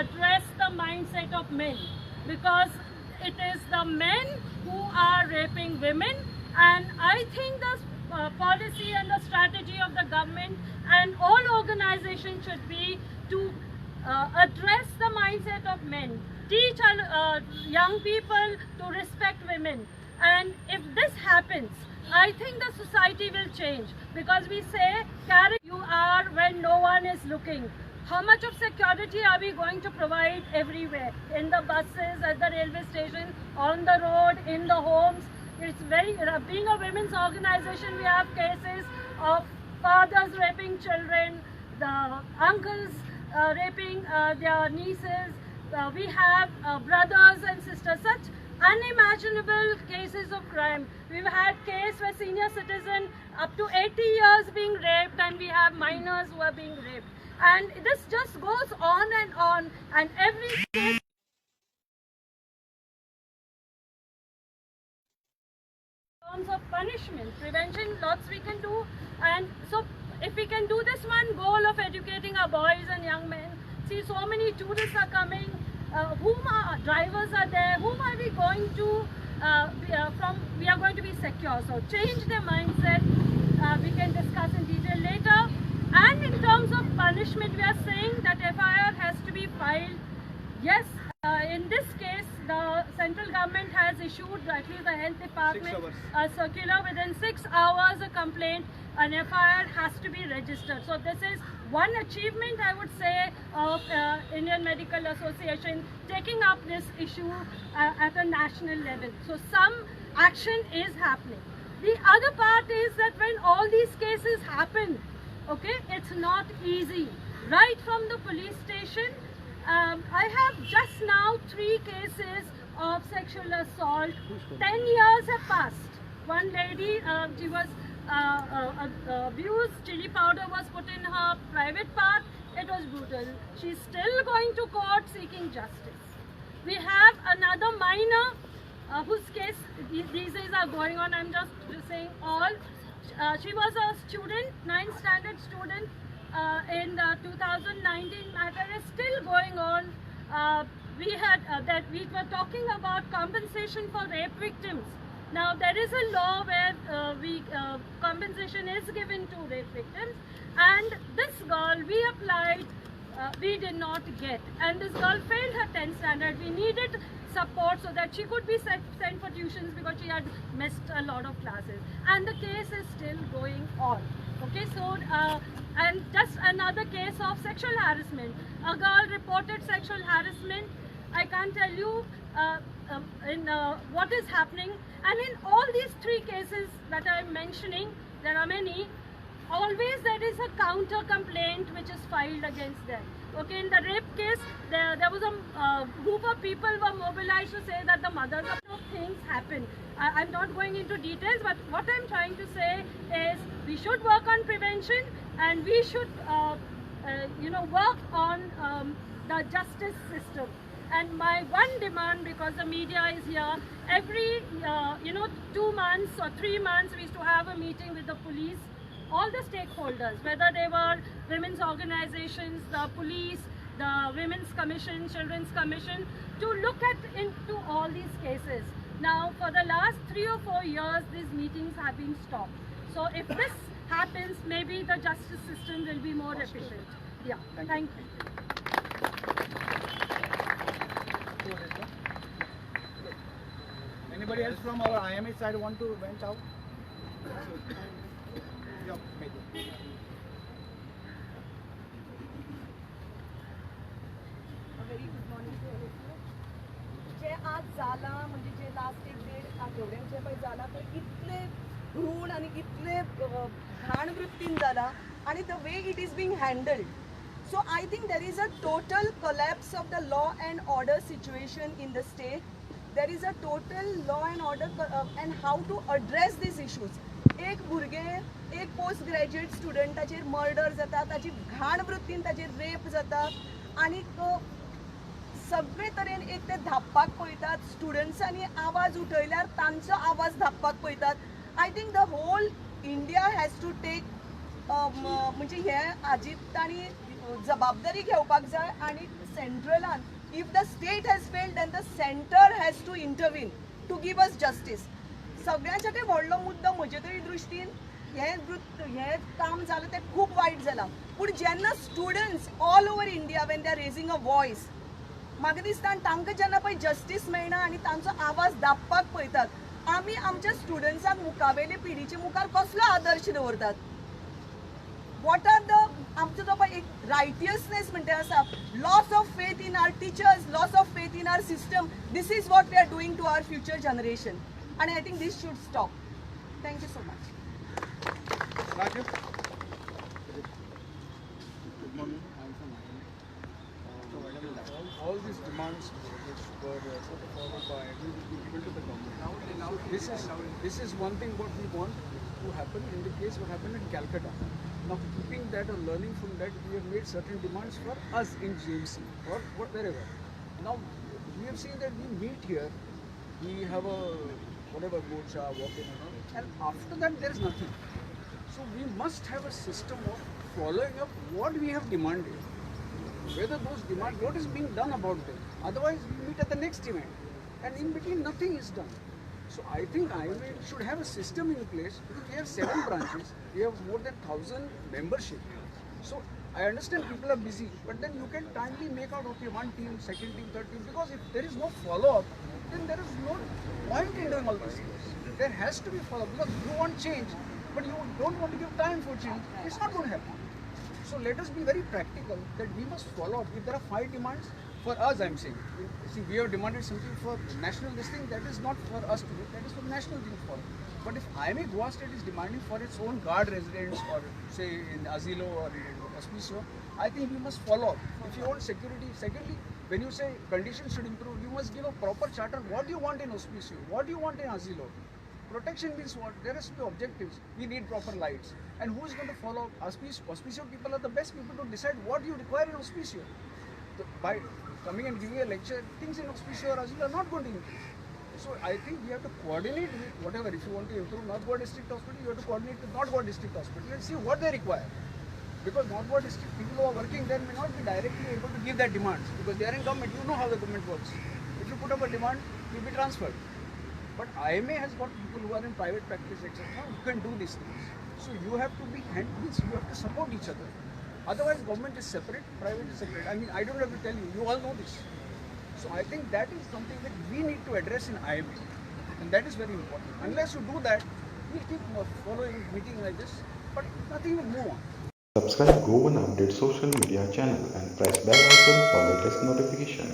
address the mindset of men, because it is the men who are raping women. And I think the policy and the strategy of the government and all organizations should be to address the mindset of men, teach our young people to respect women. And if this happens, I think the society will change, because we say, carry you are when no one is looking. How much of security are we going to provide everywhere? In the buses, at the railway station, on the road, in the homes? It's very, being a women's organization, we have cases of fathers raping children, the uncles raping their nieces. We have brothers and sisters, such unimaginable cases of crime. We've had case where senior citizen up to 80 years being raped, and we have minors who are being raped. And this just goes on, and every case in terms of punishment, prevention, lots we can do. And so if we can do this one goal of educating our boys and young men, see, so many tourists are coming, drivers are there, whom are we going to we are going to be secure. So change their mindset. We can discuss in detail later. And in terms of punishment, we are saying that FIR has to be filed. Yes, in this case, the central government has issued, at least the health department, a circular within 6 hours, a complaint, an FIR has to be registered. So this is one achievement, I would say, of Indian Medical Association taking up this issue at a national level. So some action is happening. The other part is that when all these cases happen, okay, it's not easy. Right from the police station, I have just now 3 cases of sexual assault. 10 years have passed. One lady, she was abused, chili powder was put in her private part. It was brutal. She's still going to court seeking justice. We have another minor whose case these days are going on. I'm just saying all. She was a student, 9th standard student. In the 2019 matter is still going on. We had we were talking about compensation for rape victims. Now there is a law where compensation is given to rape victims, and this girl we applied, we did not get, and this girl failed her 10th standard. We needed support so that she could be sent for tuitions because she had missed a lot of classes, and the case is still going on. Okay, so and just another case of sexual harassment. A girl reported sexual harassment. I can't tell you what is happening, and in all these 3 cases that I'm mentioning, there are many. Always there is a counter complaint which is filed against them. Okay, in the rape case, there was a group of people were mobilized to say that the mothers of things happen. I'm not going into details, but what I'm trying to say is we should work on prevention, and we should work on the justice system. And my one demand, because the media is here, every 2 months or 3 months we used to have a meeting with the police, all the stakeholders, whether they were women's organizations, the police, the Women's Commission, Children's Commission, to look into all these cases. Now, for the last 3 or 4 years, these meetings have been stopped. So if this happens, maybe the justice system will be more efficient. Yeah, thank you. Anybody else from our IMH side want to vent out? Very good morning to all of you. जे आज जाला म्हणजे जे last 1-1.5 आठवड्याचे पळय जाला ते इतले घृण आणि इतले घाण वृत्तीन जाला आणि the way it is being handheld. So I think there is a total collapse of the law and order situation in the state. There is a total law and order and how to address these issues. एक भुरगे एक post graduate स्टुडंटाचेर murder जाता, ताची घाण वृत्तीन ताचेर rape जाता आणि सगळे तरेन एक ते धापपाक पळयतात. स्टुडंट्सांनी आवाज उठयल्यार तांचो आवाज धापपाक पळयतात. I think the whole India has to take म्हणजे हे अजीत तांणी जबाबदारी घेवपाक जाय आणि सेंट्रलान if the state has failed then the centre has to intervene to give us justice. सगळ्यांच्या काही व्हडलो मुद्दो म्हजे तरी दृश्टीन हे काम जालें तें खूब वायट जालां. पूण जेन्ना students all over India when they are raising a voice, म्हाका दिसता तांकां जेन्ना पळय जस्टीस मेळना आनी तांचो आवाज दाबपाक पळयतात, आमी आमच्या स्टुडंट्सांक मुखावेले पिढीचे मुखार कसलो आदर्श दवरतात? वॉट आर द आमचो जो पळय एक रायटियसनेस म्हणटा आसा, loss of faith in our teachers, loss of faith in our system, this is what we are doing to our future generation and I think this should stop. Thank you so much. Rajiv. Good morning. I'm from IIM. All these demands which were put forward by we will be given to the government. This is one thing what we want to happen in the case what happened in Calcutta. Now keeping that or learning from that, we have made certain demands for us in GMC or wherever. Now we have seen that we meet here, we have a whatever morcha, walk-in and after that there is nothing. So we must have a system of following up what we have demanded. Whether those demands, what is being done about them. Otherwise we meet at the next event and in between nothing is done. So I think IMA should have a system in place because we have 7 branches, we have more than 1,000 membership. So I understand people are busy, but then you can timely make out, okay, one team, second team, third team, because if there is no follow-up, then there is no point in doing all these things. There has to be follow-up because you want change, but you don't want to give time for change. It's not going to happen. So let us be very practical that we must follow up. If there are 5 demands, for us I'm saying, see we have demanded something for national this thing, that is not for us to do, that is for national thing for. But if IMA Goa State is demanding for its own guard residents or say in Asilo or in Auspicio, I think we must follow up. If you want security, secondly, when you say conditions should improve, you must give a proper charter. What do you want in Auspicio? What do you want in Asilo? Protection means what? There has to be objectives. We need proper lights. And who is going to follow up? Auspicio people are the best people to decide what you require in Auspicio. By coming and giving a lecture, things in Auspicio or Asilo are not going to improve. So I think we have to coordinate with whatever. If you want to improve North Goa District Hospital, you have to coordinate with North Goa District Hospital and see what they require. Because North Goa District people who are working there may not be directly able to give that demands because they are in government. You know how the government works. If you put up a demand, you will be transferred. But IMA has got people who are in private practice, etc., who can do these things. So you have to be means you have to support each other. Otherwise, government is separate, private is separate. I mean, I don't have to tell you. You all know this. So I think that is something that we need to address in IMA, and that is very important. Unless you do that, we'll keep following meeting like this, but nothing will move on. Subscribe Go One Update social media channel and press bell icon for latest notification.